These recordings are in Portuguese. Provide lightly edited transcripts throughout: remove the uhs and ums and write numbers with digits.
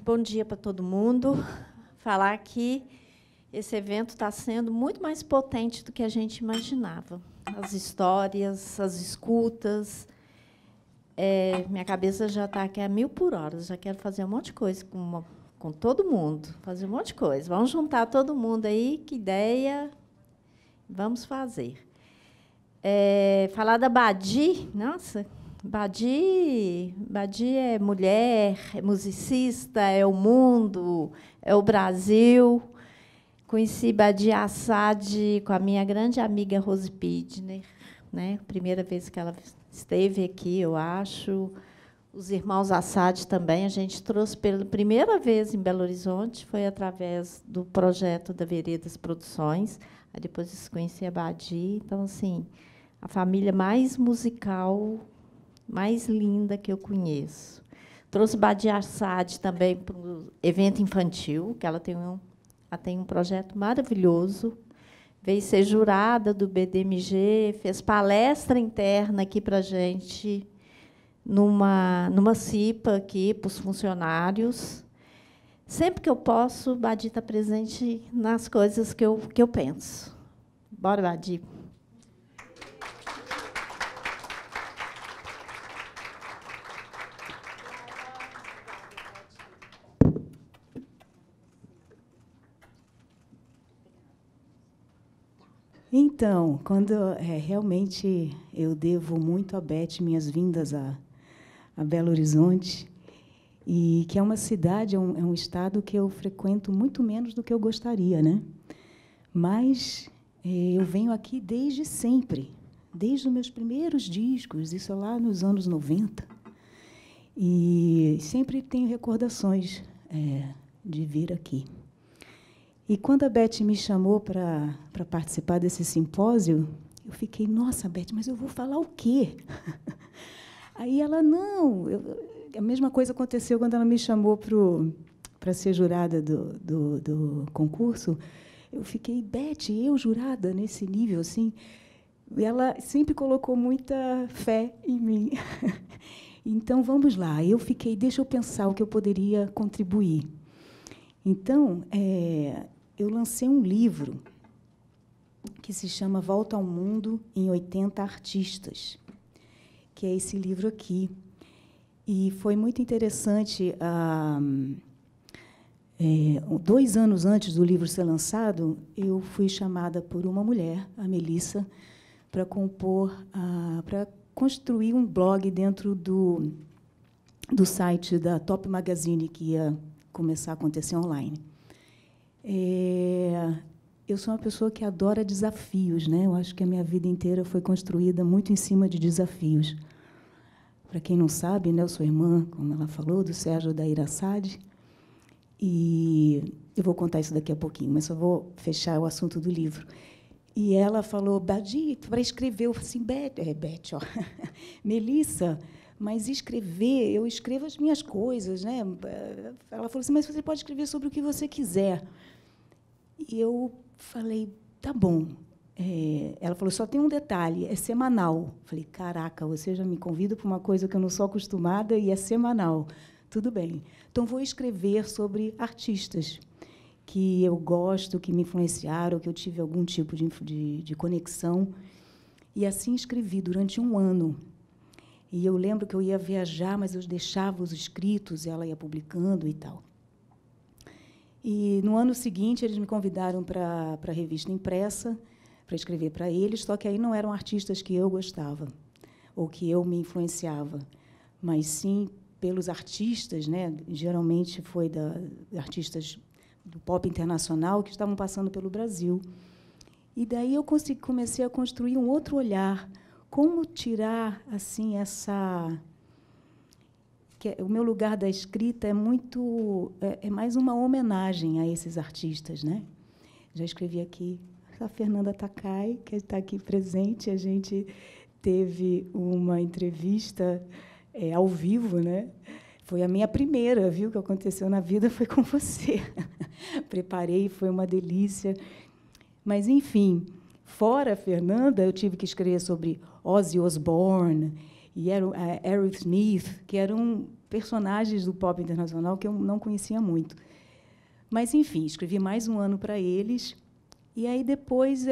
Bom dia para todo mundo. Falar que esse evento está sendo muito mais potente do que a gente imaginava. As histórias, as escutas. Minha cabeça já está aqui a 1000 por hora. Já quero fazer um monte de coisa com todo mundo. Fazer um monte de coisa. Vamos juntar todo mundo aí. Que ideia! Vamos fazer. Falar da Badi. Nossa, Badi é mulher, é musicista, é o mundo, é o Brasil. Conheci Badi Assad com a minha grande amiga Rose Pidner, né? Primeira vez que ela esteve aqui, eu acho. Os irmãos Assad também, a gente trouxe pela primeira vez em Belo Horizonte, foi através do projeto da Veredas Produções. Aí depois conheci a Badi. Então, assim, a família mais musical, mais linda que eu conheço. Trouxe Badi Assad também para o evento infantil, que ela tem um projeto maravilhoso. Veio ser jurada do BDMG, fez palestra interna aqui para a gente, numa CIPA aqui para os funcionários. Sempre que eu posso, Badi está presente nas coisas que eu penso. Bora, Badi. Então, realmente eu devo muito a Beth minhas vindas a Belo Horizonte, e que é uma cidade, é um estado que eu frequento muito menos do que eu gostaria, né? Mas eu venho aqui desde sempre, desde os meus primeiros discos, isso lá nos anos 90, e sempre tenho recordações de vir aqui. E quando a Beth me chamou para participar desse simpósio, eu fiquei, nossa, Beth, mas eu vou falar o quê? Aí ela, não. A mesma coisa aconteceu quando ela me chamou para ser jurada do concurso. Eu fiquei, Beth, eu jurada nesse nível, assim. E ela sempre colocou muita fé em mim. Então, vamos lá. Eu fiquei, deixa eu pensar o que eu poderia contribuir. Então, eu lancei um livro que se chama Volta ao Mundo em 80 Artistas, que é esse livro aqui. E foi muito interessante. 2 anos antes do livro ser lançado, eu fui chamada por uma mulher, a Melissa, para construir um blog dentro do site da Top Magazine, que ia começar a acontecer online. Eu sou uma pessoa que adora desafios, né? Eu acho que a minha vida inteira foi construída muito em cima de desafios. Para quem não sabe, né, eu sou irmã, como ela falou, do Sérgio da Assad, e eu vou contar isso daqui a pouquinho, mas só vou fechar o assunto do livro. E ela falou, Badi, para escrever, eu falei assim, Beth, ó, Melissa, mas escrever, eu escrevo as minhas coisas, né? Ela falou assim, mas você pode escrever sobre o que você quiser. E eu falei, tá bom. Ela falou, só tem um detalhe, é semanal. Falei, caraca, você já me convida para uma coisa que eu não sou acostumada e é semanal. Tudo bem. Então, vou escrever sobre artistas que eu gosto, que me influenciaram, que eu tive algum tipo de conexão. E assim escrevi durante 1 ano. E eu lembro que eu ia viajar, mas eu deixava os escritos, e ela ia publicando e tal. E, no ano seguinte, eles me convidaram para a revista impressa, para escrever para eles, só que aí não eram artistas que eu gostava, ou que eu me influenciava, mas sim pelos artistas, né? Geralmente foi artistas do pop internacional que estavam passando pelo Brasil. E daí eu comecei a construir um outro olhar. Como tirar assim o meu lugar da escrita é mais uma homenagem a esses artistas, né? Já escrevi aqui a Fernanda Takai, que está aqui presente. A gente teve uma entrevista ao vivo, né? Foi a minha primeira, viu, que aconteceu na vida, foi com você. Preparei, foi uma delícia. Mas, enfim, fora a Fernanda, eu tive que escrever sobre Ozzy Osbourne e Aerosmith, que eram personagens do pop internacional que eu não conhecia muito. Mas, enfim, escrevi mais um ano para eles. E aí, depois,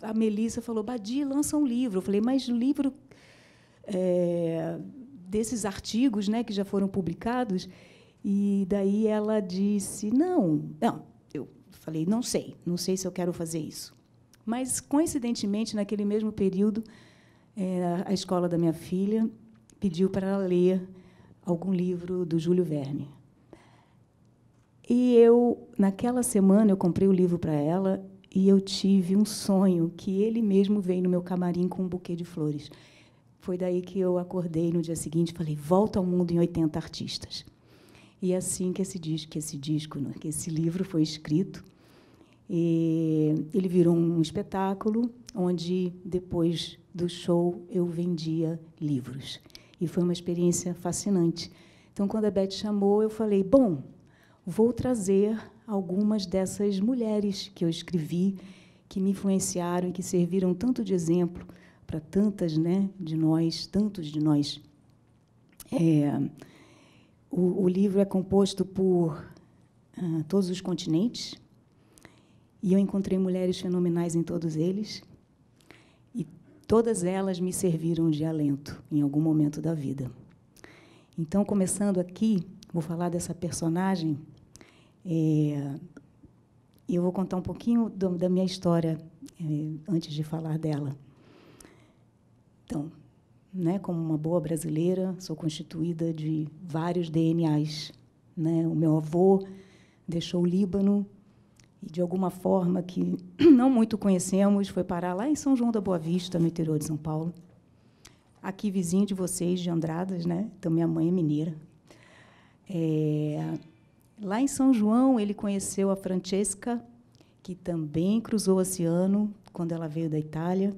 a Melissa falou, Badi, lança um livro. Eu falei, mas livro desses artigos, né, que já foram publicados? E daí ela disse, não. Eu falei, não sei se eu quero fazer isso. Mas, coincidentemente, naquele mesmo período, a escola da minha filha pediu para ela ler algum livro do Júlio Verne. E naquela semana, eu comprei o livro para ela e eu tive um sonho que ele mesmo veio no meu camarim com um buquê de flores. Foi daí que eu acordei no dia seguinte e falei, Volta ao Mundo em 80 Artistas. E é assim que esse livro foi escrito. E ele virou um espetáculo onde, depois do show, eu vendia livros. E foi uma experiência fascinante. Então, quando a Beth chamou, eu falei, bom, vou trazer algumas dessas mulheres que eu escrevi, que me influenciaram e que serviram tanto de exemplo para tantos de nós. O livro é composto por todos os continentes, e eu encontrei mulheres fenomenais em todos eles, e todas elas me serviram de alento em algum momento da vida. Então, começando aqui, vou falar dessa personagem. Eu vou contar um pouquinho da minha história antes de falar dela. Então, como uma boa brasileira, sou constituída de vários DNAs. O meu avô deixou o Líbano e, de alguma forma que não muito conhecemos, foi parar lá em São João da Boa Vista, no interior de São Paulo. Aqui, vizinho de vocês, de Andradas, Então, minha mãe é mineira. Lá em São João, ele conheceu a Francesca, que também cruzou o oceano quando ela veio da Itália.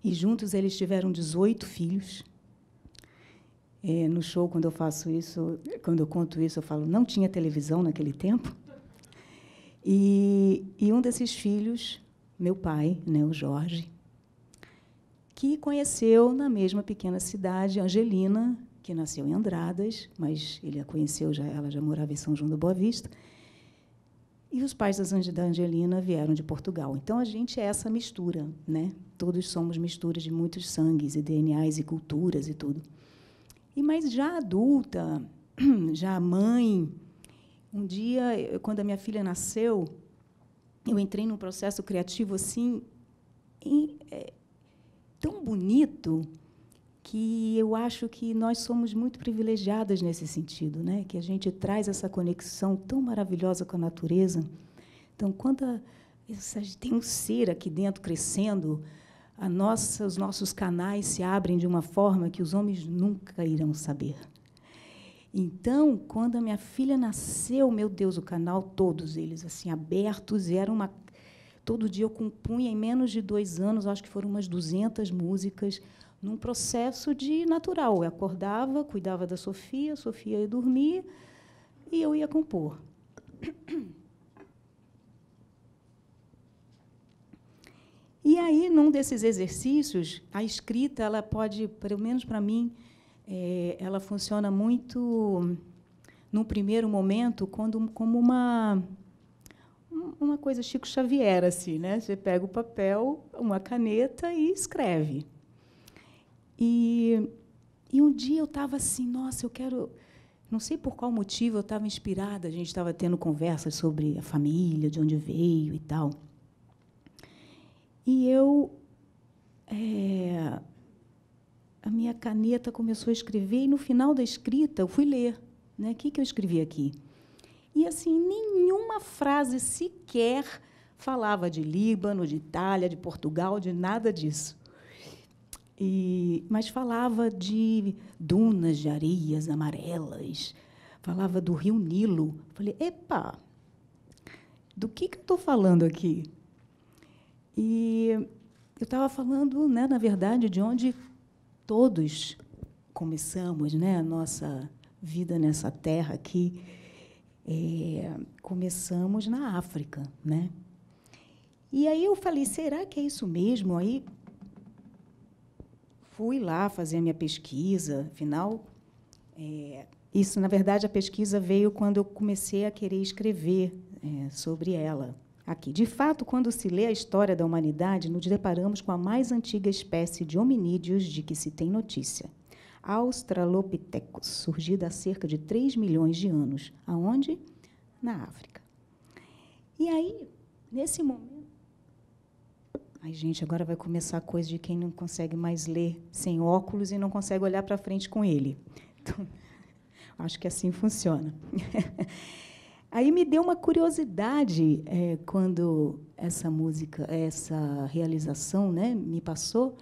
E, juntos, eles tiveram 18 filhos. No show, quando eu conto isso, eu falo, não tinha televisão naquele tempo. E um desses filhos, meu pai, o Jorge, que conheceu na mesma pequena cidade Angelina, que nasceu em Andradas, mas ele a conheceu, ela já morava em São João da Boa Vista. E os pais da Angelina vieram de Portugal. Então, a gente é essa mistura. Todos somos misturas de muitos sangues e DNAs e culturas e tudo. Mas, já adulta, já mãe, um dia, quando a minha filha nasceu, eu entrei num processo criativo assim, tão bonito, que eu acho que nós somos muito privilegiadas nesse sentido, que a gente traz essa conexão tão maravilhosa com a natureza. Então, quando tem um ser aqui dentro crescendo, os nossos canais se abrem de uma forma que os homens nunca irão saber. Então, quando a minha filha nasceu, meu Deus, o canal, todos eles assim abertos, todo dia eu compunha, em menos de 2 anos, acho que foram umas 200 músicas, num processo natural. Eu acordava, cuidava da Sofia, a Sofia ia dormir e eu ia compor. E aí, num desses exercícios, a escrita, ela pode, pelo menos para mim, ela funciona muito, num primeiro momento, como uma coisa Chico Xavier, assim, Você pega o papel, uma caneta e escreve. E um dia eu estava assim, nossa, eu quero... Não sei por qual motivo eu estava inspirada, a gente estava tendo conversas sobre a família, de onde veio e tal. E a minha caneta começou a escrever, e, no final da escrita, eu fui ler. O que eu escrevi aqui? E, assim, nenhuma frase sequer falava de Líbano, de Itália, de Portugal, de nada disso. Mas falava de dunas de areias amarelas, falava do rio Nilo. Falei, epa, do que eu estou falando aqui? E eu estava falando, na verdade, de onde todos começamos, a nossa vida nessa terra aqui. Começamos na África. E aí eu falei, será que é isso mesmo? Aí fui lá fazer a minha pesquisa, afinal, Isso, na verdade, a pesquisa veio quando eu comecei a querer escrever sobre ela. Aqui. De fato, quando se lê a história da humanidade, nos deparamos com a mais antiga espécie de hominídeos de que se tem notícia. Australopithecus, surgida há cerca de 3 milhões de anos. Aonde? Na África. E aí, nesse momento... Ai, gente, agora vai começar a coisa de quem não consegue mais ler sem óculos e não consegue olhar para frente com ele. Então, acho que assim funciona. Aí me deu uma curiosidade quando essa música, essa realização, né, me passou.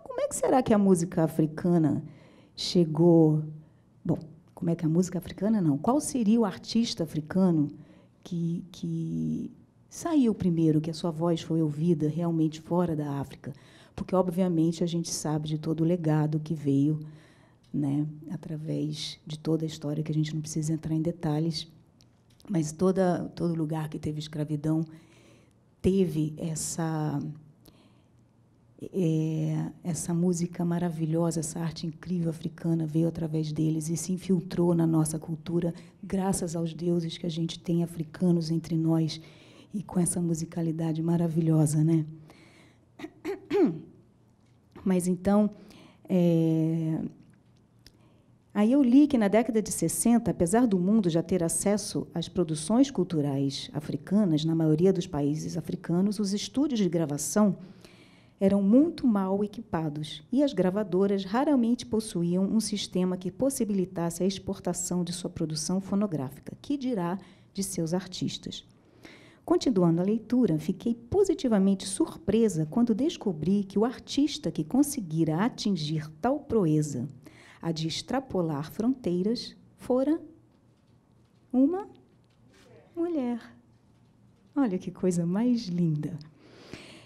Como é que será que a música africana chegou? Bom, como é que a música africana não? Qual seria o artista africano que saiu primeiro, que a sua voz foi ouvida realmente fora da África? Porque, obviamente, a gente sabe de todo o legado que veio, né, através de toda a história, que a gente não precisa entrar em detalhes. Mas todo lugar que teve escravidão teve essa música maravilhosa, essa arte incrível africana veio através deles e se infiltrou na nossa cultura, graças aos deuses que a gente tem africanos entre nós e com essa musicalidade maravilhosa, né? Mas, então... Aí eu li que, na década de 60, apesar do mundo já ter acesso às produções culturais africanas, na maioria dos países africanos, os estúdios de gravação eram muito mal equipados e as gravadoras raramente possuíam um sistema que possibilitasse a exportação de sua produção fonográfica, que dirá de seus artistas. Continuando a leitura, fiquei positivamente surpresa quando descobri que o artista que conseguira atingir tal proeza, a de extrapolar fronteiras, fora uma mulher. Olha que coisa mais linda.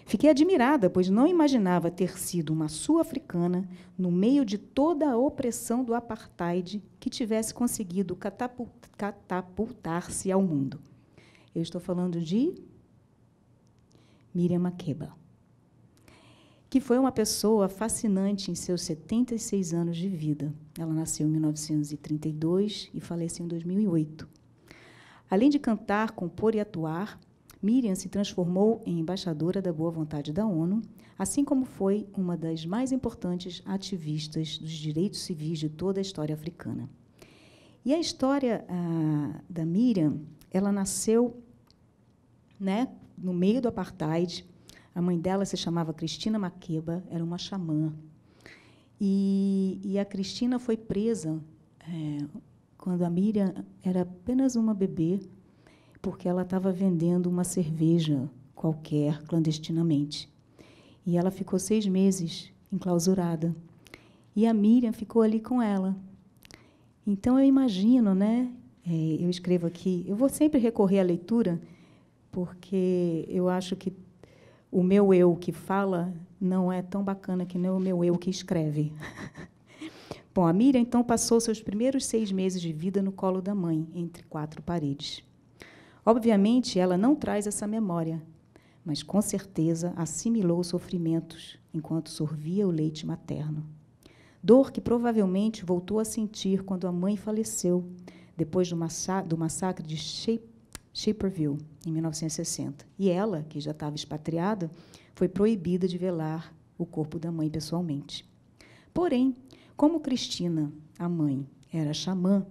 Fiquei admirada, pois não imaginava ter sido uma sul-africana, no meio de toda a opressão do apartheid, que tivesse conseguido catapultar-se ao mundo. Eu estou falando de Miriam Makeba, que foi uma pessoa fascinante em seus 76 anos de vida. Ela nasceu em 1932 e faleceu em 2008. Além de cantar, compor e atuar, Miriam se transformou em embaixadora da boa vontade da ONU, assim como foi uma das mais importantes ativistas dos direitos civis de toda a história africana. E a história da Miriam, ela nasceu, né, no meio do apartheid. A mãe dela se chamava Cristina Makeba, era uma xamã. E a Cristina foi presa quando a Miriam era apenas uma bebê, porque ela estava vendendo uma cerveja qualquer, clandestinamente. E ela ficou 6 meses enclausurada. E a Miriam ficou ali com ela. Então, eu imagino, né? Eu escrevo aqui, eu vou sempre recorrer à leitura, porque eu acho que o meu eu que fala não é tão bacana que nem o meu eu que escreve. Bom, a Miriam, então, passou seus primeiros 6 meses de vida no colo da mãe, entre 4 paredes. Obviamente, ela não traz essa memória, mas, com certeza, assimilou os sofrimentos enquanto sorvia o leite materno. Dor que provavelmente voltou a sentir quando a mãe faleceu, depois do massacre de Shaperville, em 1960. E ela, que já estava expatriada, foi proibida de velar o corpo da mãe pessoalmente. Porém, como Cristina, a mãe, era xamã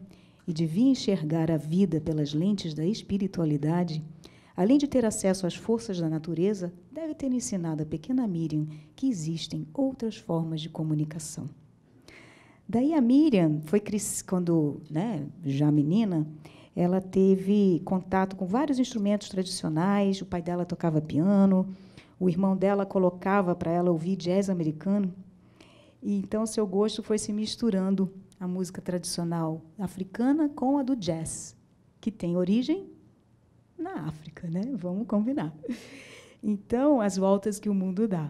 e devia enxergar a vida pelas lentes da espiritualidade, além de ter acesso às forças da natureza, deve ter ensinado a pequena Miriam que existem outras formas de comunicação. Daí a Miriam foi, quando, né, já menina, ela teve contato com vários instrumentos tradicionais. O pai dela tocava piano, o irmão dela colocava para ela ouvir jazz americano. E então seu gosto foi se misturando a música tradicional africana com a do jazz, que tem origem na África, né? Vamos combinar. Então, as voltas que o mundo dá.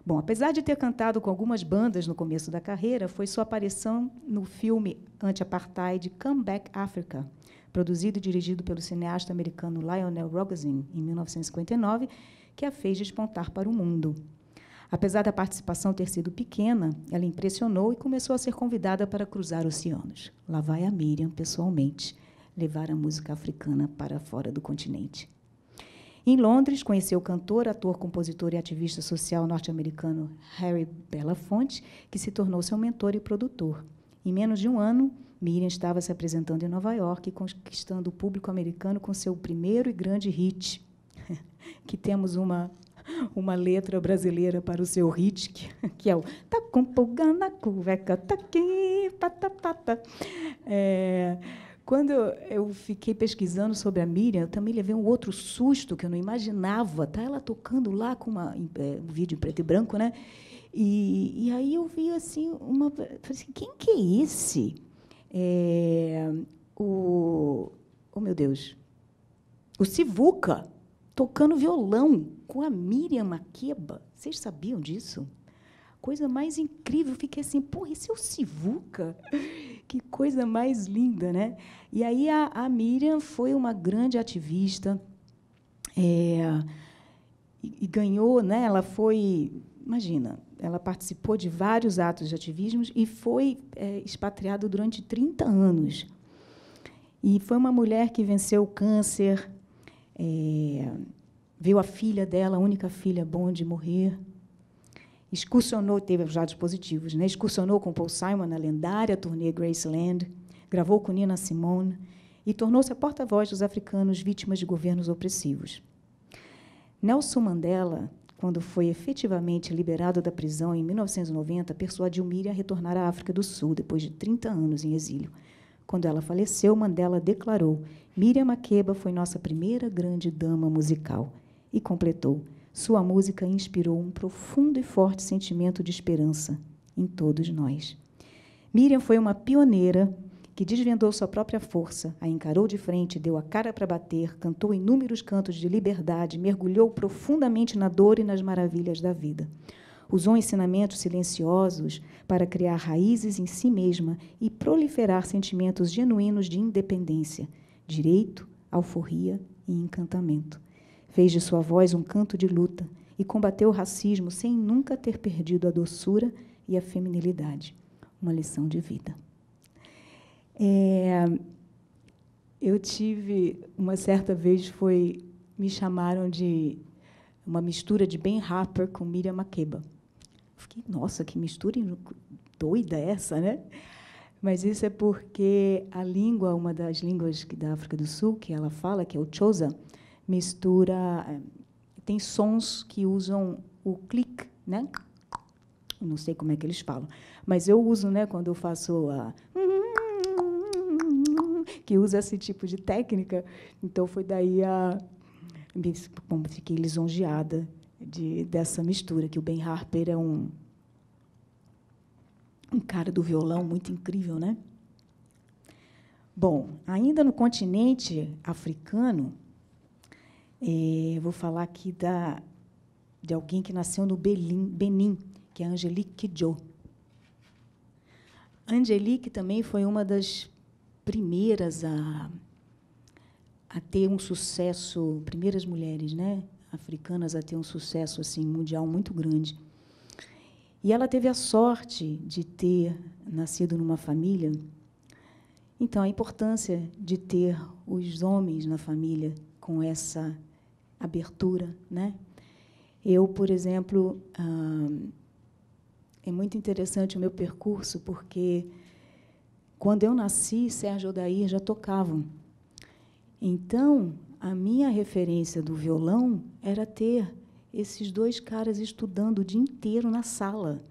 Bom, apesar de ter cantado com algumas bandas no começo da carreira, foi sua aparição no filme anti-apartheid Come Back Africa, produzido e dirigido pelo cineasta americano Lionel Rogozin, em 1959, que a fez despontar para o mundo. Apesar da participação ter sido pequena, ela impressionou e começou a ser convidada para cruzar oceanos. Lá vai a Miriam, pessoalmente, levar a música africana para fora do continente. Em Londres, conheceu o cantor, ator, compositor e ativista social norte-americano Harry Belafonte, que se tornou seu mentor e produtor. Em menos de um ano, Miriam estava se apresentando em Nova York e conquistando o público americano com seu primeiro e grande hit, que temos uma letra brasileira para o seu hit, que é o Tacumpugana cuveca taqui patapata. Quando eu fiquei pesquisando sobre a Miriam, eu também levei um outro susto que eu não imaginava. Tá ela tocando lá com um vídeo em preto e branco, né? E aí eu vi assim falei assim, quem que é esse? Oh meu Deus, o Sivuca tocando violão com a Miriam Makeba. Vocês sabiam disso? Coisa mais incrível. Eu fiquei assim, porra, esse é o Sivuca? Que coisa mais linda, né? E aí a Miriam foi uma grande ativista e ganhou, né? Ela foi, imagina, ela participou de vários atos de ativismo e foi expatriada durante 30 anos. E foi uma mulher que venceu o câncer, viu a filha dela, a única filha bonde, morrer. Excursionou, teve dados positivos, né? Excursionou com Paul Simon na lendária turnê Graceland, gravou com Nina Simone e tornou-se a porta-voz dos africanos vítimas de governos opressivos. Nelson Mandela, quando foi efetivamente liberado da prisão em 1990, persuadiu Miriam a retornar à África do Sul, depois de 30 anos em exílio. Quando ela faleceu, Mandela declarou: Miriam Makeba foi nossa primeira grande dama musical. E completou: sua música inspirou um profundo e forte sentimento de esperança em todos nós. Miriam foi uma pioneira que desvendou sua própria força, a encarou de frente, deu a cara para bater, cantou inúmeros cantos de liberdade, mergulhou profundamente na dor e nas maravilhas da vida. Usou ensinamentos silenciosos para criar raízes em si mesma e proliferar sentimentos genuínos de independência, direito, alforria e encantamento. Fez de sua voz um canto de luta e combateu o racismo sem nunca ter perdido a doçura e a feminilidade. Uma lição de vida. Eu tive, uma certa vez, me chamaram de uma mistura de Ben Harper com Miriam Makeba. Fiquei, nossa, que mistura doida essa, né? Mas isso é porque a língua, uma das línguas da África do Sul, que ela fala, que é o Xhosa, mistura, tem sons que usam o clique, né? Não sei como é que eles falam, mas eu uso, né, quando eu faço que usa esse tipo de técnica. Então foi daí como fiquei lisonjeada dessa mistura, que o Ben Harper é um cara do violão muito incrível, né? Bom, ainda no continente africano, vou falar aqui de alguém que nasceu no Benin, que é Angelique Kidjo. Angelique também foi uma das primeiras a ter um sucesso, primeiras mulheres, né, africanas a ter um sucesso assim mundial muito grande. E ela teve a sorte de ter nascido numa família. Então, a importância de ter os homens na família com essa abertura, né? Eu, por exemplo, é muito interessante o meu percurso, porque quando eu nasci, Sérgio e Odair já tocavam. Então, a minha referência do violão era ter esses dois caras estudando o dia inteiro na sala.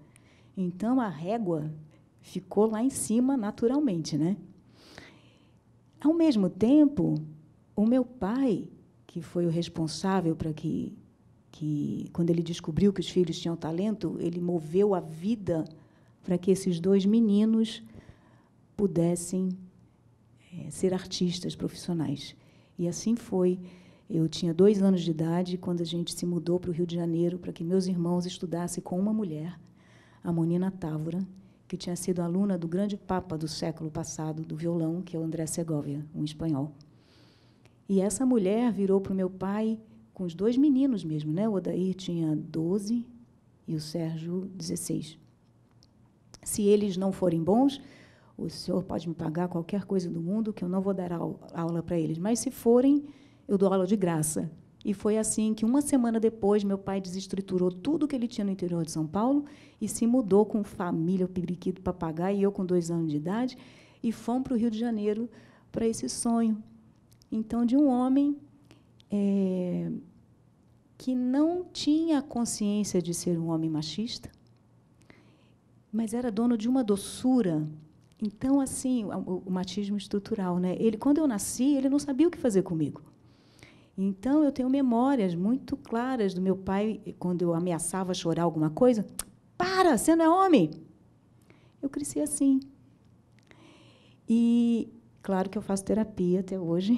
Então, a régua ficou lá em cima naturalmente, né? Ao mesmo tempo, o meu pai, que foi o responsável para que quando ele descobriu que os filhos tinham talento, ele moveu a vida para que esses dois meninos pudessem ser artistas profissionais. E assim foi. Eu tinha 2 anos de idade quando a gente se mudou para o Rio de Janeiro para que meus irmãos estudassem com uma mulher, a Monina Távora, que tinha sido aluna do grande papa do século passado do violão, que é o André Segovia, um espanhol. E essa mulher virou para o meu pai com os 2 meninos mesmo, né? O Odair tinha 12 e o Sérgio 16. Se eles não forem bons, o senhor pode me pagar qualquer coisa do mundo, que eu não vou dar aula para eles. Mas, se forem, eu dou aula de graça. E foi assim que, uma semana depois, meu pai desestruturou tudo que ele tinha no interior de São Paulo e se mudou com família, o periquito, papagaio, e eu com 2 anos de idade, e fomos para o Rio de Janeiro para esse sonho. Então, de um homem que não tinha consciência de ser um homem machista, mas era dono de uma doçura. Então, assim, o machismo estrutural, né? Quando eu nasci, ele não sabia o que fazer comigo. Então, eu tenho memórias muito claras do meu pai, quando eu ameaçava chorar alguma coisa. Para, você não é homem! Eu cresci assim. E, claro que eu faço terapia até hoje.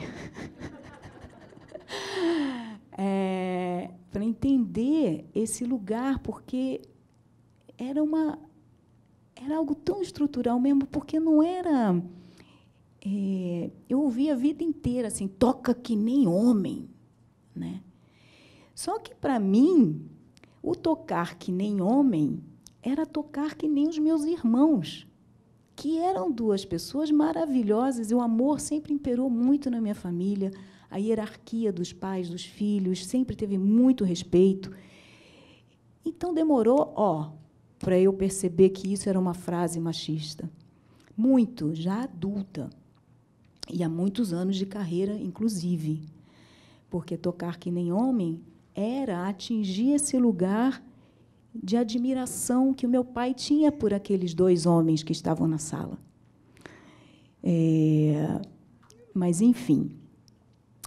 Para entender esse lugar, porque era algo tão estrutural mesmo, porque não era... eu ouvi a vida inteira assim, toca que nem homem, né? Só que, para mim, o tocar que nem homem era tocar que nem os meus irmãos, que eram 2 pessoas maravilhosas, e o amor sempre imperou muito na minha família, a hierarquia dos pais, dos filhos, sempre teve muito respeito. Então, demorou, para eu perceber que isso era uma frase machista. Muito, já adulta. E há muitos anos de carreira, inclusive. Porque tocar que nem homem era atingir esse lugar de admiração que o meu pai tinha por aqueles 2 homens que estavam na sala. Mas, enfim,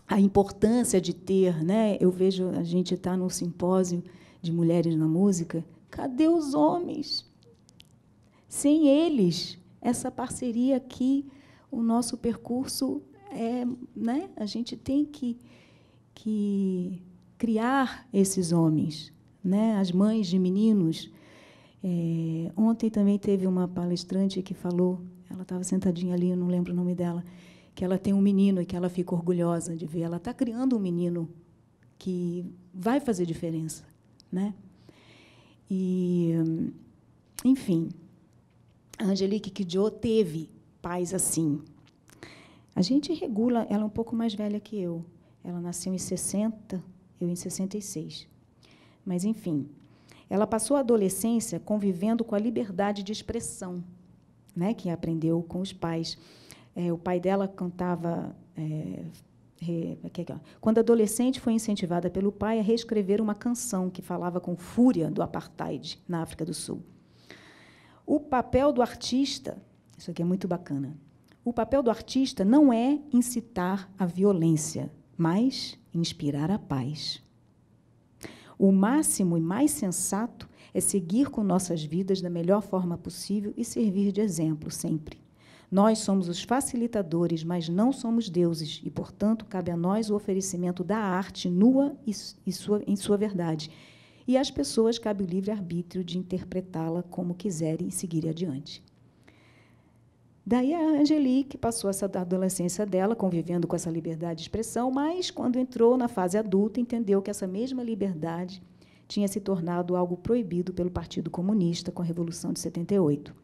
a importância de ter, né? Eu vejo, a gente está num simpósio de mulheres na música, cadê os homens? Sem eles, essa parceria aqui, o nosso percurso né? A gente tem que criar esses homens, né? As mães de meninos. Ontem também teve uma palestrante que falou, ela estava sentadinha ali, eu não lembro o nome dela, que ela tem um menino e que ela fica orgulhosa de ver. Ela está criando um menino que vai fazer diferença, né? E, enfim, a Angelique Kidjo teve pais assim. A gente regula, ela é um pouco mais velha que eu. Ela nasceu em 60, eu em 66. Mas, enfim, ela passou a adolescência convivendo com a liberdade de expressão, né, que aprendeu com os pais. O pai dela cantava... Quando adolescente, foi incentivada pelo pai a reescrever uma canção que falava com fúria do apartheid na África do Sul. O papel do artista, isso aqui é muito bacana, o papel do artista não é incitar a violência, mas inspirar a paz. O máximo e mais sensato é seguir com nossas vidas da melhor forma possível e servir de exemplo sempre. Nós somos os facilitadores, mas não somos deuses, e, portanto, cabe a nós o oferecimento da arte nua em sua verdade. E às pessoas cabe o livre-arbítrio de interpretá-la como quiserem e seguir adiante. Daí a Angelique passou essa adolescência dela convivendo com essa liberdade de expressão, mas, quando entrou na fase adulta, entendeu que essa mesma liberdade tinha se tornado algo proibido pelo Partido Comunista com a Revolução de 78.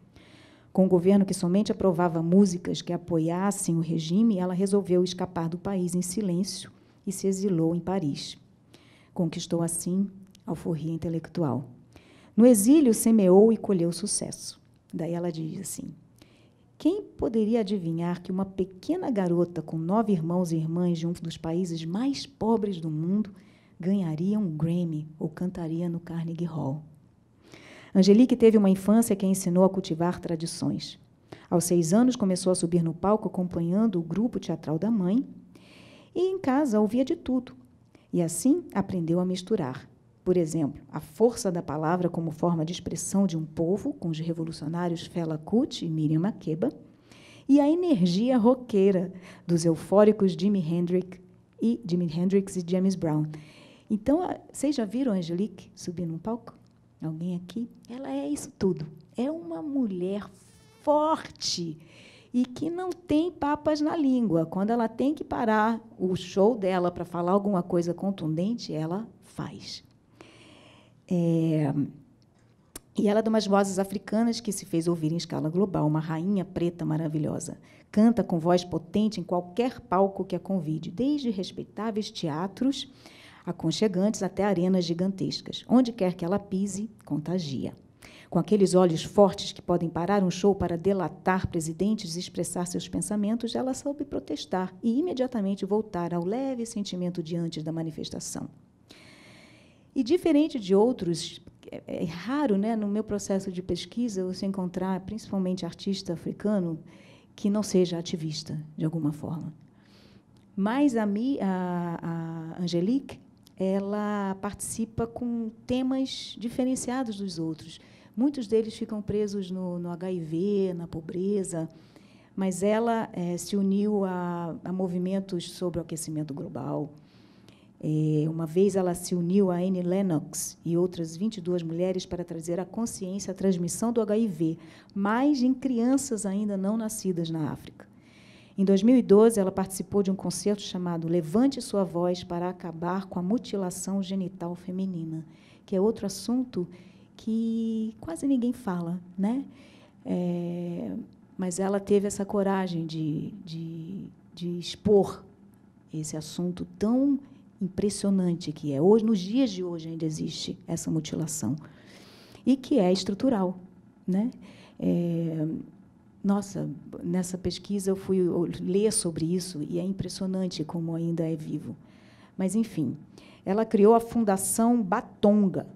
Com um governo que somente aprovava músicas que apoiassem o regime, ela resolveu escapar do país em silêncio e se exilou em Paris. Conquistou, assim, a alforria intelectual. No exílio, semeou e colheu sucesso. Daí ela diz assim: quem poderia adivinhar que uma pequena garota com 9 irmãos e irmãs de um dos países mais pobres do mundo ganharia um Grammy ou cantaria no Carnegie Hall? Angelique teve uma infância que a ensinou a cultivar tradições. Aos 6 anos, começou a subir no palco acompanhando o grupo teatral da mãe e, em casa, ouvia de tudo. E, assim, aprendeu a misturar. Por exemplo, a força da palavra como forma de expressão de um povo, com os revolucionários Fela Kuti e Miriam Makeba, e a energia roqueira dos eufóricos Jimi Hendrix e James Brown. Então, vocês já viram a Angelique subir num palco? Alguém aqui? Ela é isso tudo. É uma mulher forte e que não tem papas na língua. Quando ela tem que parar o show dela para falar alguma coisa contundente, ela faz. E ela é de umas vozes africanas que se fez ouvir em escala global, uma rainha preta maravilhosa. Canta com voz potente em qualquer palco que a convide, desde respeitáveis teatros aconchegantes até arenas gigantescas. Onde quer que ela pise, contagia. Com aqueles olhos fortes que podem parar um show para delatar presidentes e expressar seus pensamentos, ela soube protestar e imediatamente voltar ao leve sentimento de antes da manifestação. E, diferente de outros, é raro, né, no meu processo de pesquisa, você encontrar, principalmente artista africano, que não seja ativista, de alguma forma. Mas a Angélique, ela participa com temas diferenciados dos outros. Muitos deles ficam presos no HIV, na pobreza, mas ela se uniu a movimentos sobre o aquecimento global. Uma vez ela se uniu a Annie Lennox e outras 22 mulheres para trazer à consciência a transmissão do HIV, mas em crianças ainda não nascidas na África. Em 2012, ela participou de um concerto chamado Levante Sua Voz para acabar com a mutilação genital feminina, que é outro assunto que quase ninguém fala, né? Mas ela teve essa coragem de expor esse assunto tão impressionante que é. Hoje, nos dias de hoje, ainda existe essa mutilação, e que é estrutural, né? Nossa, nessa pesquisa eu fui ler sobre isso e é impressionante como ainda é vivo. Mas, enfim, ela criou a Fundação Batonga,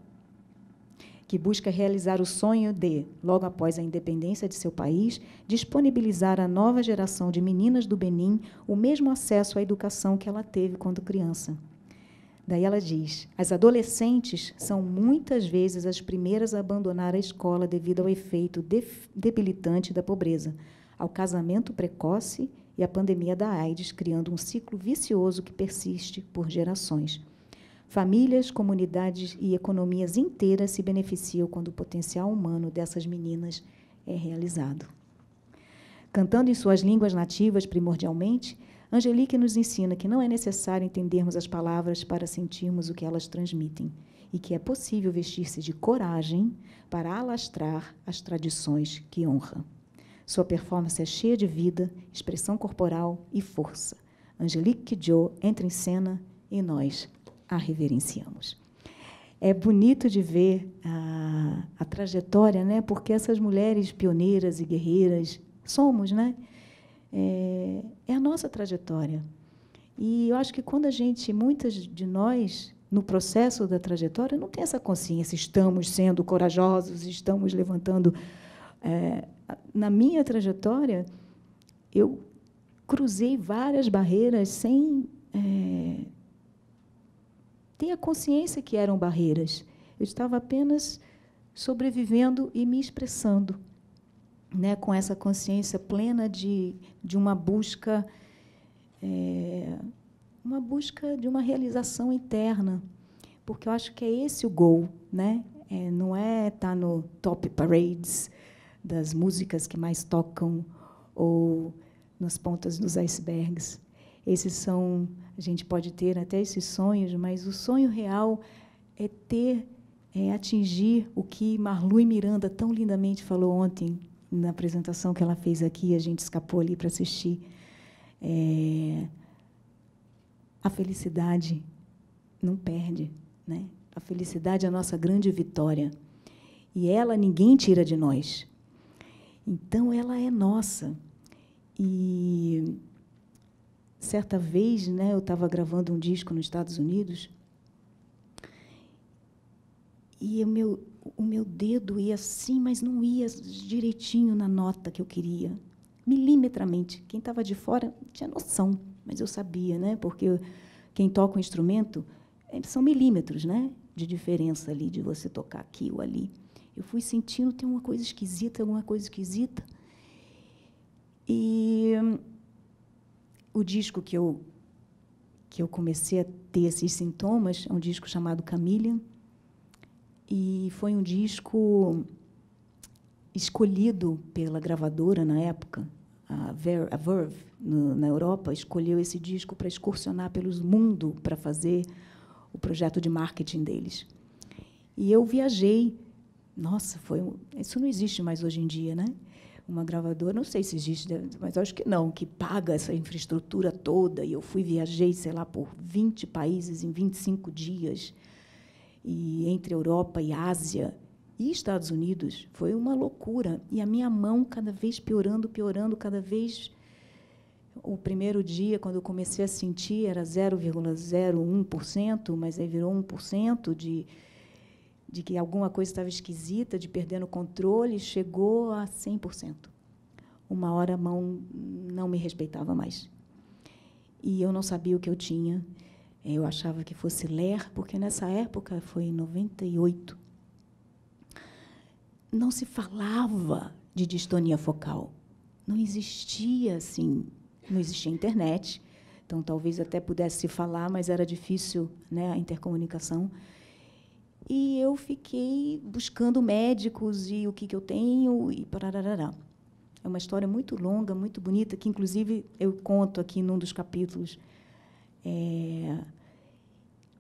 que busca realizar o sonho de, logo após a independência de seu país, disponibilizar à nova geração de meninas do Benin o mesmo acesso à educação que ela teve quando criança. Daí ela diz: as adolescentes são muitas vezes as primeiras a abandonar a escola devido ao efeito debilitante da pobreza, ao casamento precoce e à pandemia da AIDS, criando um ciclo vicioso que persiste por gerações. Famílias, comunidades e economias inteiras se beneficiam quando o potencial humano dessas meninas é realizado. Cantando em suas línguas nativas, primordialmente, Angélique nos ensina que não é necessário entendermos as palavras para sentirmos o que elas transmitem e que é possível vestir-se de coragem para alastrar as tradições que honra. Sua performance é cheia de vida, expressão corporal e força. Angélique Kidjo entra em cena e nós a reverenciamos. É bonito de ver a trajetória, né? Porque essas mulheres pioneiras e guerreiras somos, né? É a nossa trajetória. E eu acho que quando muitas de nós, no processo da trajetória, não tem essa consciência, estamos sendo corajosos, estamos levantando. Na minha trajetória, eu cruzei várias barreiras sem ter a consciência que eram barreiras. Eu estava apenas sobrevivendo e me expressando, né, com essa consciência plena de uma busca de uma realização interna, porque eu acho que é esse o goal, né? Não é estar no top parades das músicas que mais tocam ou nas pontas dos icebergs. A gente pode ter até esses sonhos, mas o sonho real é atingir o que Marlu e Miranda tão lindamente falou ontem, na apresentação que ela fez aqui, a gente escapou ali para assistir. A felicidade não perde, né? A felicidade é a nossa grande vitória. E ela ninguém tira de nós. Então, ela é nossa. E, certa vez, né, eu estava gravando um disco nos Estados Unidos e o meu dedo ia assim, mas não ia direitinho na nota que eu queria, milimetramente. Quem estava de fora tinha noção, mas eu sabia, né? Porque quem toca um instrumento são milímetros, né, de diferença ali, de você tocar aqui ou ali. Eu fui sentindo, tem alguma coisa esquisita. E o disco que eu comecei a ter esses sintomas é um disco chamado Chameleon, e foi um disco escolhido pela gravadora na época, a Verve, na Europa, escolheu esse disco para excursionar pelo mundo para fazer o projeto de marketing deles. E eu viajei Nossa, isso não existe mais hoje em dia, né? Uma gravadora, não sei se existe, mas acho que não, que paga essa infraestrutura toda. E eu viajei, sei lá, por 20 países em 25 dias, e entre Europa e Ásia e Estados Unidos. Foi uma loucura. E a minha mão cada vez piorando, cada vez. O primeiro dia, quando eu comecei a sentir, era 0,01%, mas aí virou 1% de que alguma coisa estava esquisita, de perdendo o controle, chegou a 100%. Uma hora a mão não me respeitava mais. E eu não sabia o que eu tinha. Eu achava que fosse LER, porque nessa época, foi em 98, não se falava de distonia focal. Não existia assim, não existia internet, então talvez até pudesse se falar, mas era difícil, né, a intercomunicação. E eu fiquei buscando médicos e o que eu tenho e pararará. É uma história muito longa, muito bonita, que inclusive eu conto aqui num dos capítulos.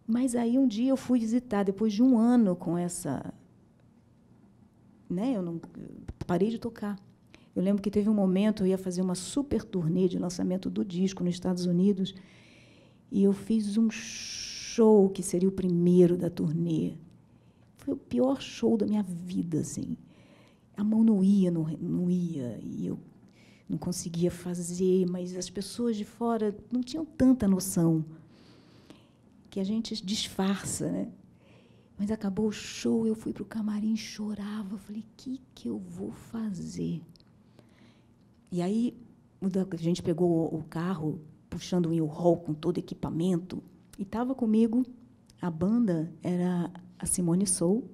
Mas aí um dia eu fui visitar, depois de um ano com essa, né, eu parei de tocar. Eu lembro que teve um momento, eu ia fazer uma super turnê de lançamento do disco nos Estados Unidos, e eu fiz um show que seria o primeiro da turnê. Foi o pior show da minha vida, assim. A mão não ia, e eu não conseguia fazer, mas as pessoas de fora não tinham tanta noção, que a gente disfarça, né? Mas acabou o show, eu fui para o camarim, chorava, falei, o que eu vou fazer? E aí a gente pegou o carro, puxando um U-Haul com todo equipamento, e estava comigo, a banda era a Simone Soul,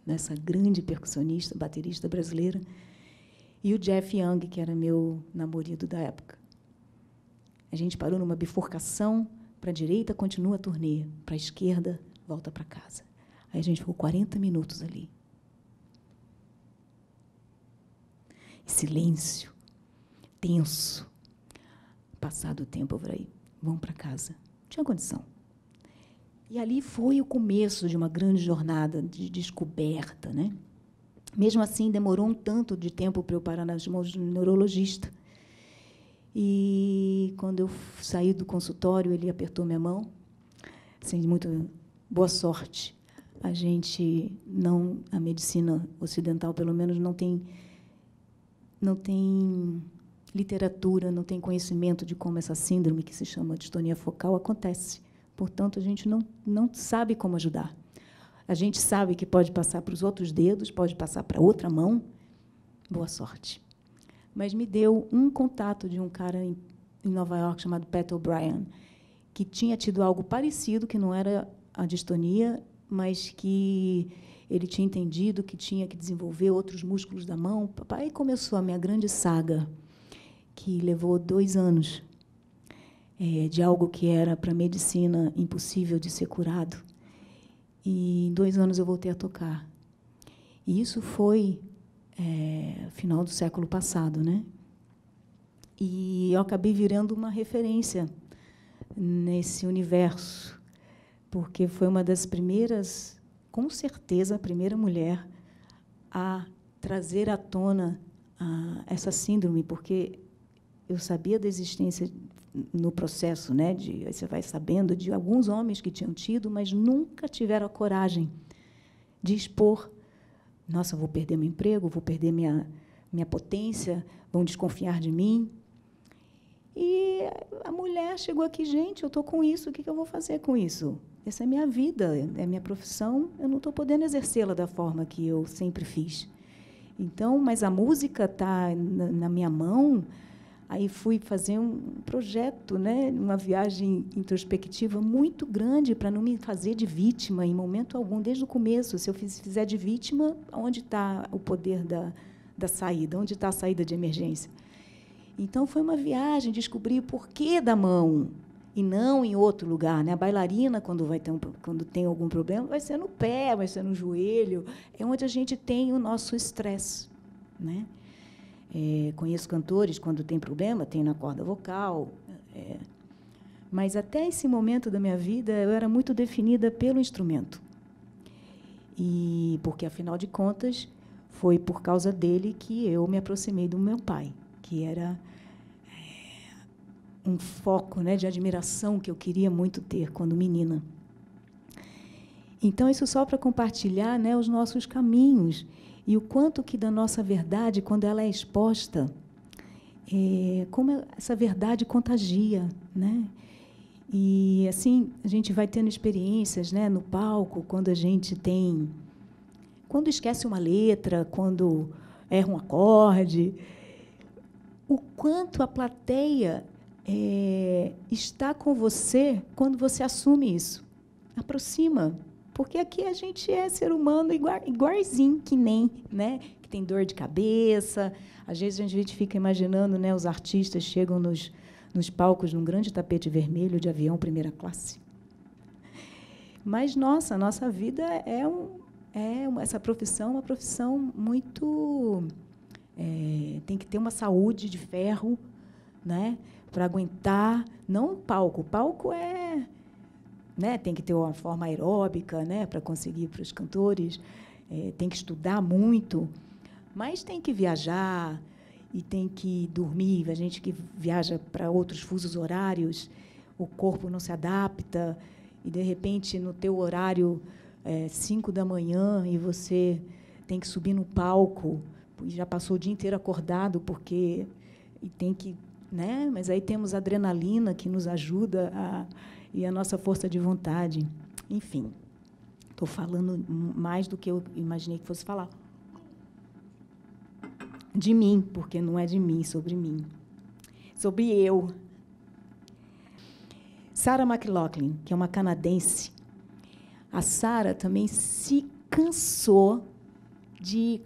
essa grande percussionista, baterista brasileira, e o Jeff Young, que era meu namorado da época. A gente parou numa bifurcação, para a direita continua a turnê, para a esquerda volta para casa. Aí a gente ficou 40 minutos ali. Silêncio, tenso. Passado o tempo, eu falei, vamos para casa. Não tinha condição. E ali foi o começo de uma grande jornada de descoberta, né? Mesmo assim, demorou um tanto de tempo para eu parar nas mãos do neurologista. E, quando eu saí do consultório, ele apertou minha mão, assim, muito boa sorte. A medicina ocidental, pelo menos, não tem literatura, não tem conhecimento de como essa síndrome, que se chama distonia focal, acontece. Portanto, a gente não sabe como ajudar. A gente sabe que pode passar para os outros dedos, pode passar para outra mão. Boa sorte. Mas me deu um contato de um cara em Nova York chamado Pat O'Brien, que tinha tido algo parecido, que não era a distonia, mas que ele tinha entendido que tinha que desenvolver outros músculos da mão. Aí começou a minha grande saga, que levou 2 anos, de algo que era, para a medicina, impossível de ser curado. E, em 2 anos, eu voltei a tocar. E isso foi final do século passado, né? E eu acabei virando uma referência nesse universo, porque foi uma das primeiras, com certeza, a primeira mulher a trazer à tona essa síndrome, porque eu sabia da existência no processo, né, você vai sabendo de alguns homens que tinham tido, mas nunca tiveram a coragem de expor. Nossa, eu vou perder meu emprego, vou perder minha potência, vão desconfiar de mim. E a mulher chegou aqui, gente, eu estou com isso, o que eu vou fazer com isso? Essa é a minha vida, é a minha profissão, eu não estou podendo exercê-la da forma que eu sempre fiz. Então, mas a música está na minha mão. Aí fui fazer um projeto, né, uma viagem introspectiva muito grande para não me fazer de vítima em momento algum, desde o começo. Se eu fizer de vítima, onde está o poder da saída? Onde está a saída de emergência? Então, foi uma viagem, descobrir o porquê da mão, e não em outro lugar, né? A bailarina, quando tem algum problema, vai ser no pé, vai ser no joelho, é onde a gente tem o nosso estresse, né? Conheço cantores, quando tem problema, tem na corda vocal. Mas, até esse momento da minha vida, eu era muito definida pelo instrumento. E porque, afinal de contas, foi por causa dele que eu me aproximei do meu pai, que era um foco, né, de admiração que eu queria muito ter quando menina. Então, isso só para compartilhar, né, os nossos caminhos e o quanto que da nossa verdade, quando ela é exposta, como essa verdade contagia, né? E, assim, a gente vai tendo experiências, né, no palco, quando esquece uma letra, quando erra um acorde, o quanto a plateia está com você quando você assume isso. Aproxima, porque aqui a gente é ser humano igualzinho que nem, né, que tem dor de cabeça. Às vezes a gente fica imaginando, né, os artistas chegam nos palcos num grande tapete vermelho de avião primeira classe. Mas a nossa vida essa profissão, uma profissão muito tem que ter uma saúde de ferro, né, para aguentar, não o palco. O palco né, tem que ter uma forma aeróbica, né, para conseguir para os cantores, tem que estudar muito, mas tem que viajar e tem que dormir. A gente que viaja para outros fusos horários, o corpo não se adapta, e, de repente, no teu horário, 5 da manhã, e você tem que subir no palco, e já passou o dia inteiro acordado, e tem que... Né? Mas aí temos a adrenalina que nos ajuda, e a nossa força de vontade. Enfim, estou falando mais do que eu imaginei que fosse falar. De mim, porque não é de mim, sobre mim. Sobre eu. Sarah McLachlan, que é uma canadense. A Sarah também se cansou de...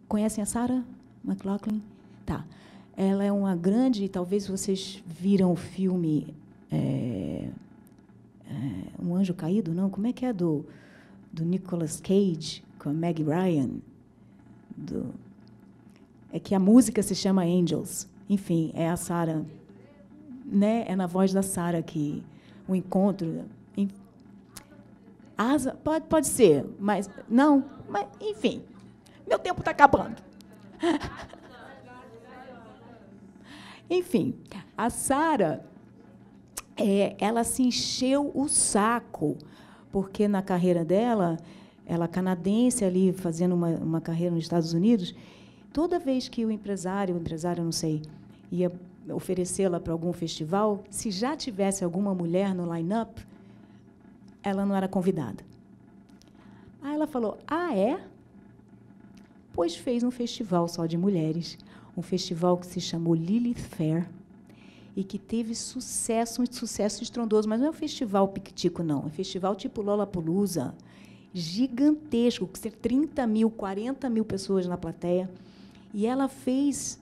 Conhecem a Sarah McLachlan? Tá. Ela é uma grande... Talvez vocês viram o filme Um Anjo Caído, não? Como é que é? Do Nicolas Cage, com a Meg Ryan. É que a música se chama Angels. Enfim, é a Sarah, né? É na voz da Sarah que o encontro... Asa, pode ser, mas... Não, mas, enfim, meu tempo está acabando. Enfim, a Sarah, ela se encheu o saco, porque na carreira dela, ela canadense ali, fazendo uma carreira nos Estados Unidos, toda vez que o empresário não sei, ia oferecê-la para algum festival, se já tivesse alguma mulher no line-up, ela não era convidada. Aí ela falou, é? Pois fez um festival só de mulheres, um festival que se chamou Lilith Fair, e que teve sucesso, um sucesso estrondoso, mas não é um festival piquitico, não, é um festival tipo Lollapalooza, gigantesco, com 30 mil, 40 mil pessoas na plateia. E ela fez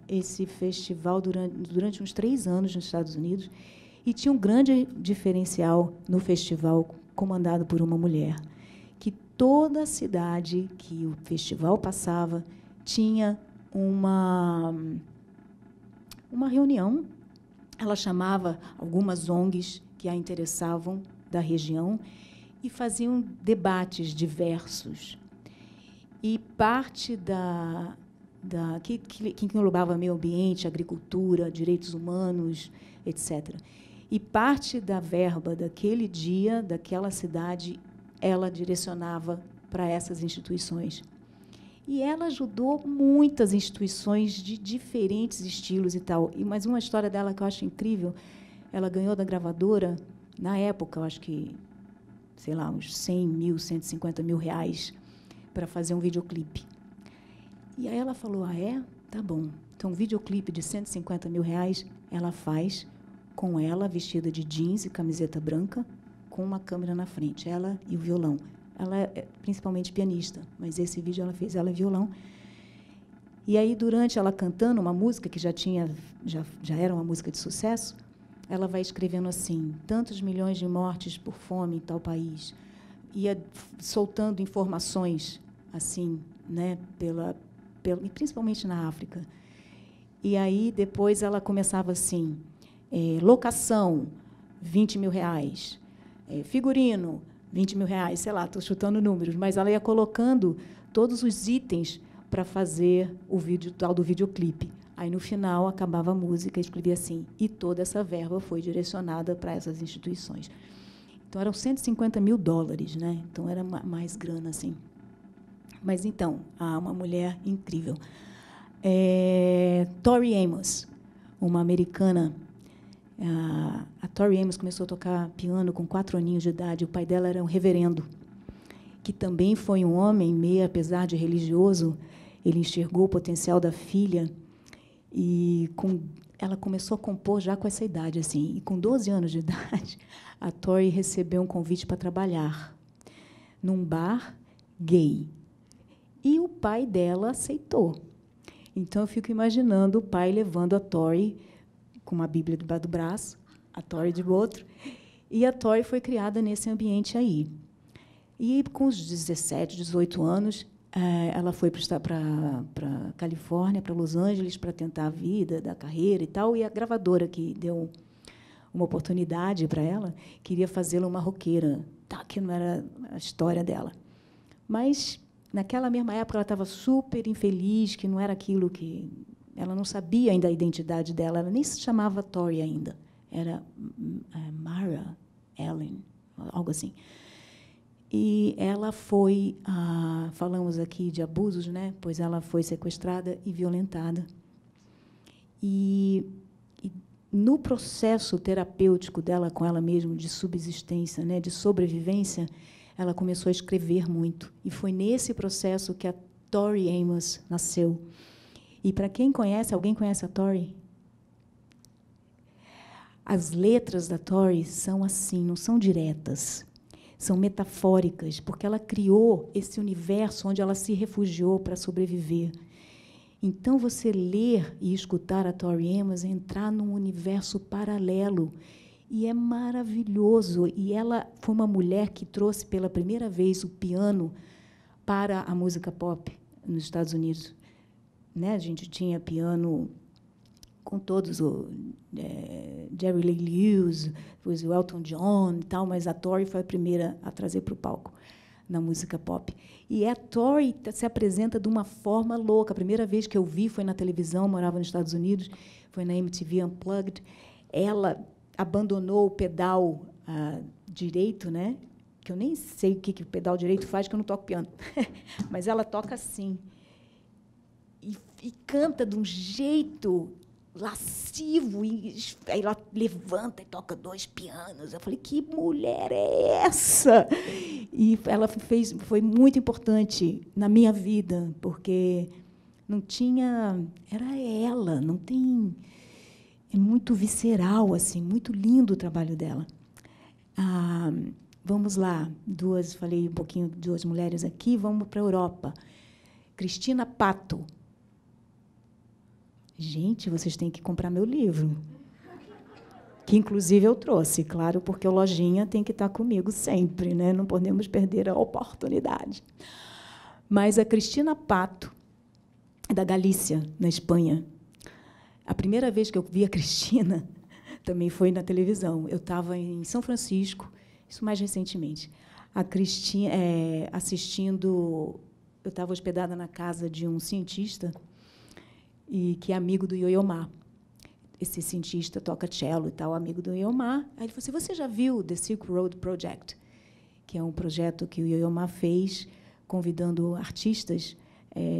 esse festival durante uns 3 anos nos Estados Unidos, e tinha um grande diferencial no festival, comandado por uma mulher, que toda a cidade que o festival passava tinha uma reunião. Ela chamava algumas ONGs que a interessavam da região e faziam debates diversos. E parte que englobava meio ambiente, agricultura, direitos humanos, etc. E parte da verba daquele dia, daquela cidade, ela direcionava para essas instituições. E ela ajudou muitas instituições de diferentes estilos e tal. Mas uma história dela que eu acho incrível, ela ganhou da gravadora, na época, eu acho que, sei lá, uns 100 mil, 150 mil reais, para fazer um videoclipe. E aí ela falou, tá bom. Então, um videoclipe de 150 mil reais, ela faz com ela, vestida de jeans e camiseta branca, com uma câmera na frente, ela e o violão. Ela é principalmente pianista, mas esse vídeo ela fez ela e violão. E aí, durante ela cantando uma música que já era uma música de sucesso, ela vai escrevendo assim, tantos milhões de mortes por fome em tal país, ia soltando informações assim, né, principalmente na África. E aí, depois, ela começava assim, locação, 20 mil reais, figurino, 20 mil reais, sei lá, estou chutando números, mas ela ia colocando todos os itens para fazer o vídeo tal do videoclipe. Aí, no final, acabava a música e escrevia assim, e toda essa verba foi direcionada para essas instituições. Então, eram $150 mil, né? Então, era mais grana, assim. Mas, então, uma mulher incrível. Tori Amos, uma americana. A Tori Amos começou a tocar piano com 4 aninhos de idade. O pai dela era um reverendo, que também foi um homem, meio, apesar de religioso, ele enxergou o potencial da filha e ela começou a compor já com essa idade, assim. E com 12 anos de idade, a Tori recebeu um convite para trabalhar num bar gay. E o pai dela aceitou. Então, eu fico imaginando o pai levando a Tori com uma Bíblia debaixo do braço, a Tori de outro, e a Tori foi criada nesse ambiente aí. E, com os 17, 18 anos, ela foi para a Califórnia, para Los Angeles, para tentar a vida, da carreira e tal, e a gravadora que deu uma oportunidade para ela queria fazê-la uma roqueira, que não era a história dela. Mas, naquela mesma época, ela estava super infeliz, que não era aquilo que... Ela não sabia ainda a identidade dela, ela nem se chamava Tori ainda, era Mara Ellen, algo assim. E ela foi, falamos aqui de abusos, né? Pois ela foi sequestrada e violentada. E no processo terapêutico dela com ela mesma, de subsistência, né? De sobrevivência, ela começou a escrever muito. E foi nesse processo que a Tori Amos nasceu. E, para quem conhece, alguém conhece a Tori? As letras da Tori são assim, não são diretas. São metafóricas, porque ela criou esse universo onde ela se refugiou para sobreviver. Então, você ler e escutar a Tori Amos é entrar num universo paralelo. E é maravilhoso. E ela foi uma mulher que trouxe, pela primeira vez, o piano para a música pop nos Estados Unidos. Né? A gente tinha piano com todos, Jerry Lee Lewis, depois o Elton John e tal, mas a Tori foi a primeira a trazer para o palco na música pop. E a Tori se apresenta de uma forma louca. A primeira vez que eu vi foi na televisão, morava nos Estados Unidos, foi na MTV Unplugged. Ela abandonou o pedal direito, né? Que eu nem sei o que o pedal direito faz, que eu não toco piano. Mas ela toca assim. E canta de um jeito lascivo, e aí ela levanta e toca 2 pianos. Eu falei, que mulher é essa? E ela foi muito importante na minha vida, porque não tinha... Era ela, não tem... É muito visceral, assim, muito lindo o trabalho dela. Vamos lá, falei um pouquinho de 2 mulheres aqui, vamos para a Europa. Cristina Pato. Gente, vocês têm que comprar meu livro, que, inclusive, eu trouxe, claro, porque o Lojinha tem que estar comigo sempre, né? Não podemos perder a oportunidade. Mas a Cristina Pato, da Galícia, na Espanha. A primeira vez que eu vi a Cristina também foi na televisão. Eu estava em São Francisco, isso mais recentemente, a Cristina, assistindo... Eu estava hospedada na casa de um cientista, e que é amigo do Yo-Yo Ma. Esse cientista toca cello e tal, amigo do Yo-Yo Ma. Aí ele falou assim, você já viu The Silk Road Project? Que é um projeto que o Yo-Yo Ma fez, convidando artistas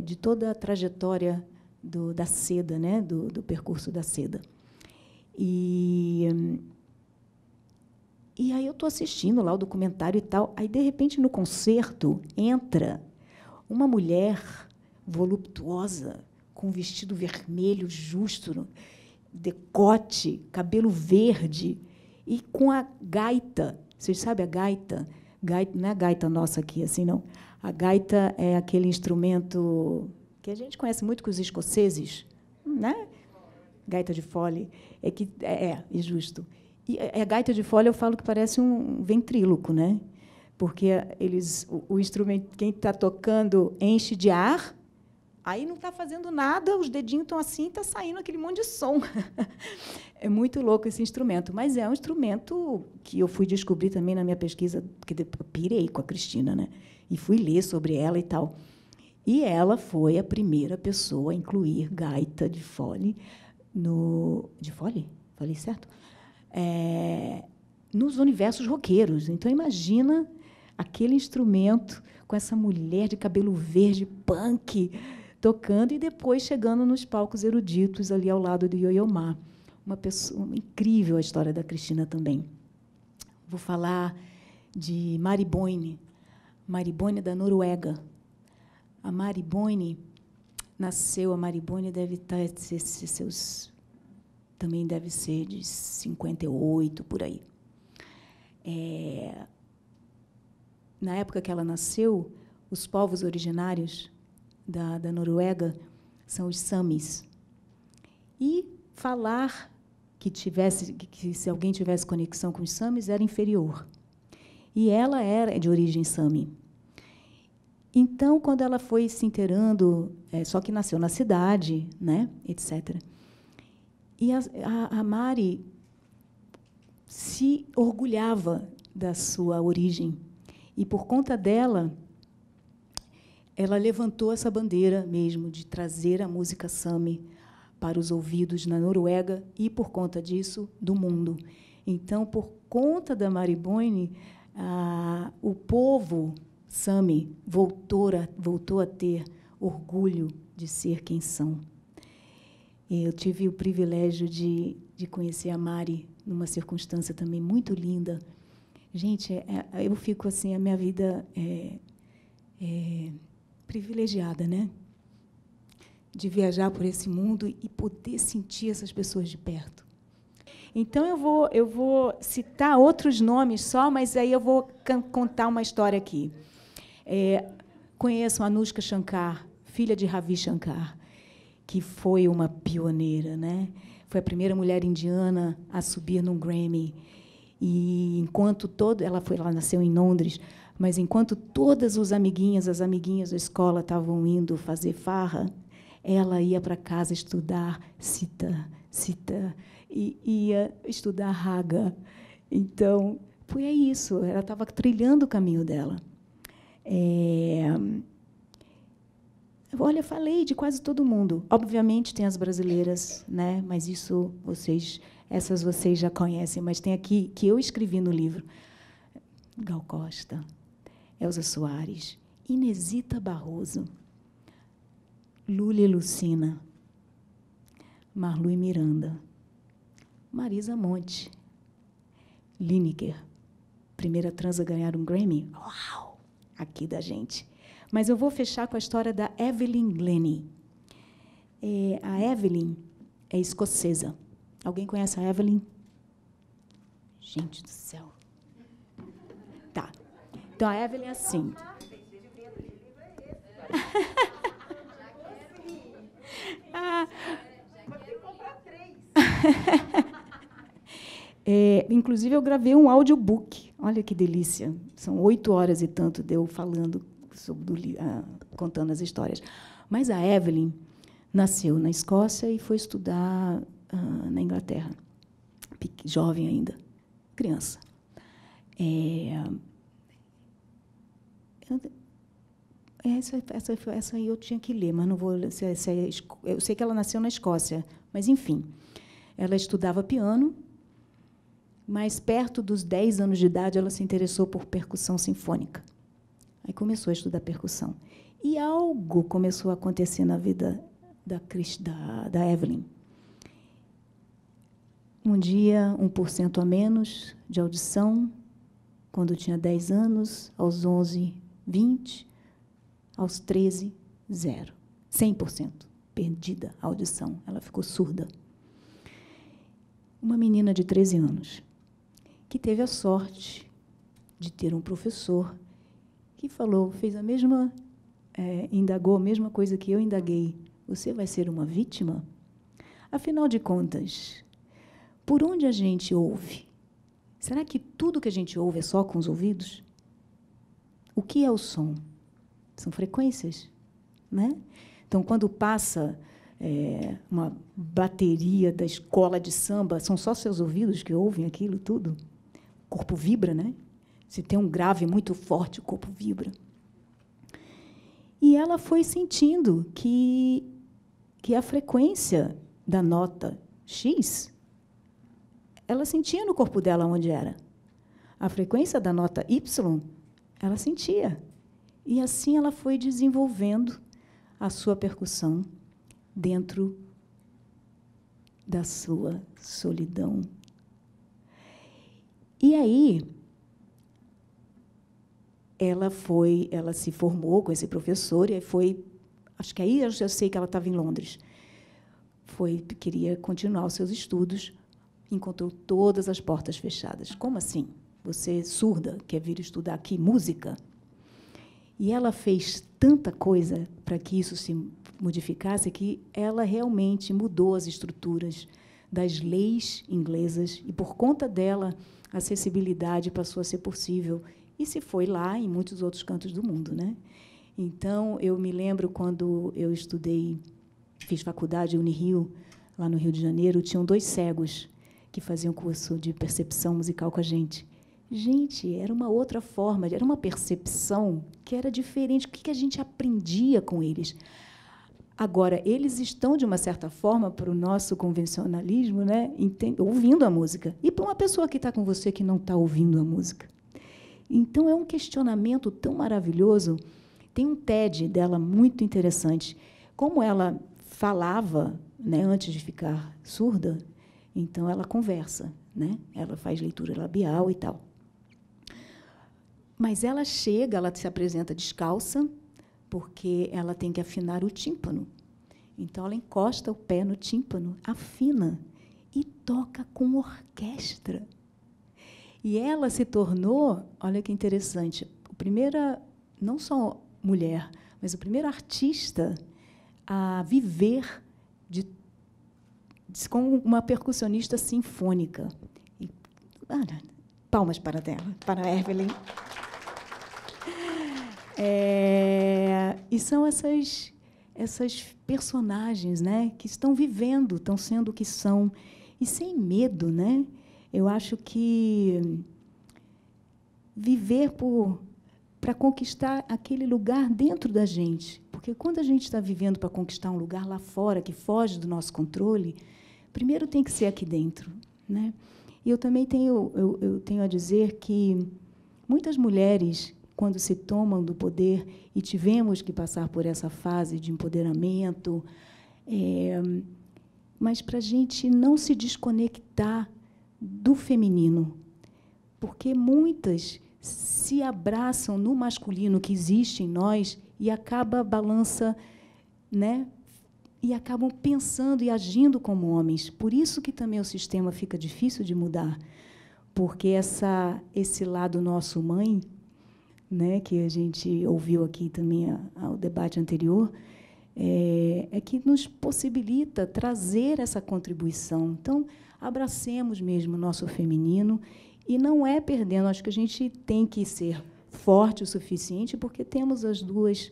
de toda a trajetória da seda, né? do percurso da seda. E aí eu estou assistindo lá o documentário e tal. Aí, de repente, no concerto, entra uma mulher voluptuosa, com um vestido vermelho justo, decote, cabelo verde, e com a gaita. Vocês sabem a gaita? Gaita não é a gaita nossa aqui, assim, não. A gaita é aquele instrumento que a gente conhece muito com os escoceses, né? Gaita de fole. É justo. E a gaita de fole, eu falo que parece um ventríloco, né? Porque o instrumento, quem está tocando enche de ar, Aí não está fazendo nada, os dedinhos estão assim, está saindo aquele monte de som. É muito louco esse instrumento, mas é um instrumento que eu fui descobrir também na minha pesquisa, que eu pirei com a Cristina, né? E fui ler sobre ela e tal. E ela foi a primeira pessoa a incluir gaita de fole no... De fole? Falei certo? Nos universos roqueiros. Então, imagina aquele instrumento com essa mulher de cabelo verde, punk, tocando, e depois chegando nos palcos eruditos ali ao lado do Yo-Yo Ma. Uma pessoa incrível, a história da Cristina também. Vou falar de Mari Boine. Mari Boine da Noruega. A Mari Boine nasceu, a Mari Boine deve ser seus... Também deve ser de 58, por aí. Na época que ela nasceu, os povos originários da Noruega são os Samis. E falar que se alguém tivesse conexão com os Samis era inferior. E ela era de origem Sami. Então, quando ela foi se inteirando, só que nasceu na cidade, né, etc. E a Mari se orgulhava da sua origem. E, por conta dela, ela levantou essa bandeira mesmo de trazer a música Sami para os ouvidos na Noruega e, por conta disso, do mundo. Então, por conta da Mari Boine, o povo Sami voltou a ter orgulho de ser quem são. Eu tive o privilégio de conhecer a Mari numa circunstância também muito linda. Gente, eu fico assim, a minha vida é privilegiada, né? De viajar por esse mundo e poder sentir essas pessoas de perto. Então, eu vou citar outros nomes só, mas aí eu vou contar uma história aqui. Conheço a Anushka Shankar, filha de Ravi Shankar, que foi uma pioneira, né? Foi a primeira mulher indiana a subir num Grammy. E enquanto ela nasceu em Londres, mas enquanto todas as amiguinhas da escola estavam indo fazer farra, ela ia para casa estudar Sita, e ia estudar Raga. Então, foi isso. Ela estava trilhando o caminho dela. Olha, falei de quase todo mundo. Obviamente tem as brasileiras, né? Mas essas vocês já conhecem. Mas tem aqui que eu escrevi no livro: Gal Costa, Elza Soares, Inesita Barroso, Lula e Lucina, Marlu e Miranda, Marisa Monte, Lineker, primeira trans a ganhar um Grammy. Uau! Aqui da gente. Mas eu vou fechar com a história da Evelyn Glennie. A Evelyn é escocesa. Alguém conhece a Evelyn? Gente do céu. Tá. Então, a Evelyn é assim. Inclusive, eu gravei um audiobook. Olha que delícia. São 8 horas e tanto de eu falando, contando as histórias. Mas a Evelyn nasceu na Escócia e foi estudar na Inglaterra. Jovem ainda, criança. Essa aí eu tinha que ler, mas não vou. Eu sei que ela nasceu na Escócia, mas, enfim, ela estudava piano, mas, perto dos 10 anos de idade, ela se interessou por percussão sinfônica. Aí começou a estudar percussão. E algo começou a acontecer na vida da Evelyn. Um dia, 1% a menos de audição, quando tinha 10 anos, aos 11, 20, aos 13, 0. 100% perdida a audição. Ela ficou surda. Uma menina de 13 anos, que teve a sorte de ter um professor que indagou a mesma coisa que eu indaguei. Você vai ser uma vítima? Afinal de contas, por onde a gente ouve? Será que tudo que a gente ouve é só com os ouvidos? O que é o som? São frequências, né? Então, quando passa uma bateria da escola de samba, são só seus ouvidos que ouvem aquilo tudo. O corpo vibra, né? Se tem um grave muito forte, o corpo vibra. E ela foi sentindo que a frequência da nota X, ela sentia no corpo dela onde era. A frequência da nota Y, ela sentia. E assim ela foi desenvolvendo a sua percussão dentro da sua solidão. E aí, ela se formou com esse professor e foi, acho que aí eu já sei que ela estava em Londres. Queria continuar os seus estudos, encontrou todas as portas fechadas. Como assim? Você, surda, quer vir estudar aqui música? E ela fez tanta coisa para que isso se modificasse que ela realmente mudou as estruturas das leis inglesas e, por conta dela, a acessibilidade passou a ser possível e se foi lá em muitos outros cantos do mundo, né? Então, eu me lembro quando eu estudei, fiz faculdade em Unirio, lá no Rio de Janeiro, tinham 2 cegos que faziam curso de percepção musical com a gente. Gente, era uma outra forma, era uma percepção que era diferente. O que a gente aprendia com eles? Agora, eles estão, de uma certa forma, para o nosso convencionalismo, né, ouvindo a música. E para uma pessoa que está com você que não está ouvindo a música. Então, é um questionamento tão maravilhoso. Tem um TED dela muito interessante. Como ela falava, né, antes de ficar surda, então ela conversa, né? Ela faz leitura labial e tal. Mas ela chega, ela se apresenta descalça, porque ela tem que afinar o tímpano. Então, ela encosta o pé no tímpano, afina e toca com orquestra. E ela se tornou, olha que interessante, a primeira, não só mulher, mas o primeiro artista a viver como uma percussionista sinfônica. E, palmas para ela, para a Evelyn. E são essas personagens, né, que estão vivendo, estão sendo o que são, e sem medo, né? Eu acho que viver para conquistar aquele lugar dentro da gente, porque quando a gente está vivendo para conquistar um lugar lá fora que foge do nosso controle, primeiro tem que ser aqui dentro, né? E eu também eu tenho a dizer que muitas mulheres, quando se tomam do poder, e tivemos que passar por essa fase de empoderamento, mas para a gente não se desconectar do feminino, porque muitas se abraçam no masculino que existe em nós e balança, né? E acabam pensando e agindo como homens. Por isso que também o sistema fica difícil de mudar, porque esse lado nosso mãe, né, que a gente ouviu aqui também ao debate anterior, é que nos possibilita trazer essa contribuição. Então, abracemos mesmo o nosso feminino, e não é perdendo, acho que a gente tem que ser forte o suficiente, porque temos os 2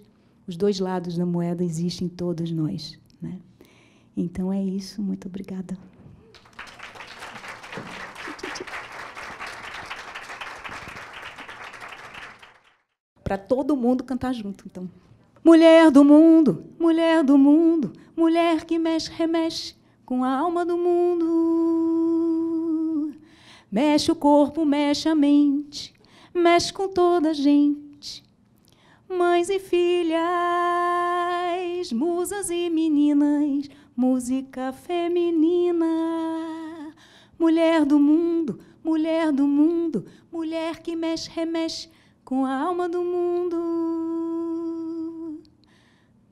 lados da moeda, existem em todos nós, né? Então, é isso. Muito obrigada. Para todo mundo cantar junto, então. Mulher do mundo, mulher do mundo, mulher que mexe, remexe com a alma do mundo. Mexe o corpo, mexe a mente, mexe com toda a gente. Mães e filhas, musas e meninas, música feminina. Mulher do mundo, mulher do mundo, mulher que mexe, remexe com a alma do mundo.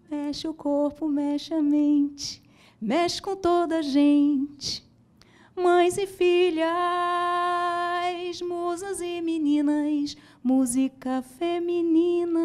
Mexe o corpo, mexe a mente, mexe com toda a gente. Mães e filhas, musas e meninas, música feminina.